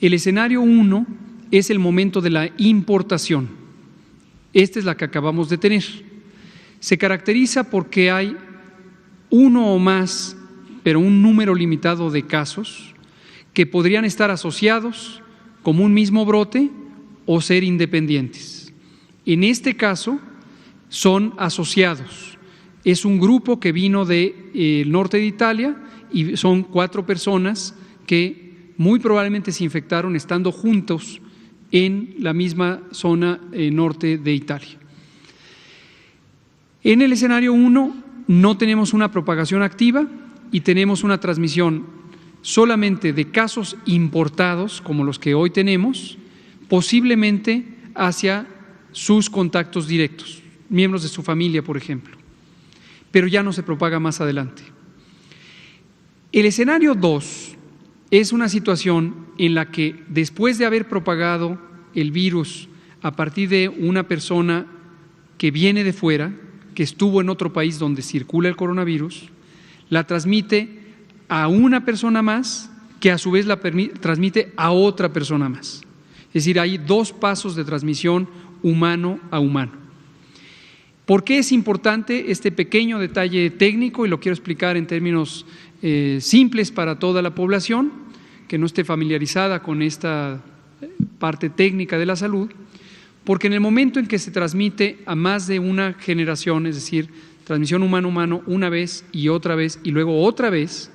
El escenario 1 es el momento de la importación. Esta es la que acabamos de tener. Se caracteriza porque hay uno o más, pero un número limitado de casos que podrían estar asociados como un mismo brote o ser independientes. En este caso son asociados. Es un grupo que vino del norte de Italia y son 4 personas que muy probablemente se infectaron estando juntos en la misma zona norte de Italia. En el escenario 1 no tenemos una propagación activa y tenemos una transmisión solamente de casos importados, como los que hoy tenemos, posiblemente hacia sus contactos directos, miembros de su familia, por ejemplo, pero ya no se propaga más adelante. El escenario 2 es una situación en la que después de haber propagado el virus a partir de una persona que viene de fuera, que estuvo en otro país donde circula el coronavirus, la transmite a una persona más que a su vez la transmite a otra persona más. Es decir, hay 2 pasos de transmisión humano a humano. ¿Por qué es importante este pequeño detalle técnico? Y lo quiero explicar en términos simples para toda la población que no esté familiarizada con esta parte técnica de la salud, porque en el momento en que se transmite a más de una generación, es decir, transmisión humano-humano una vez y luego otra vez,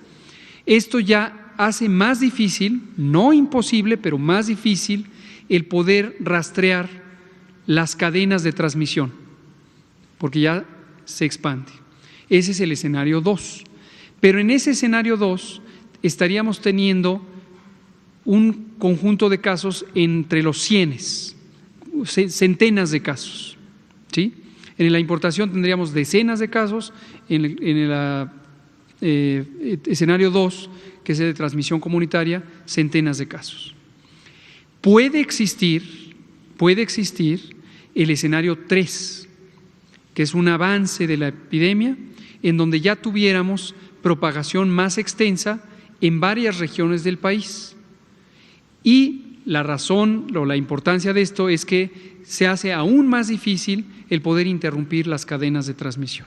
esto ya hace más difícil, no imposible, pero más difícil el poder rastrear las cadenas de transmisión, porque ya se expande. Ese es el escenario 2. Pero en ese escenario 2 estaríamos teniendo un conjunto de casos entre los cienes, centenas de casos, ¿sí? En la importación tendríamos decenas de casos, en el escenario 2, que es el de transmisión comunitaria, centenas de casos. Puede existir el escenario 3, que es un avance de la epidemia, en donde ya tuviéramos propagación más extensa en varias regiones del país. Y la razón o la importancia de esto es que se hace aún más difícil el poder interrumpir las cadenas de transmisión.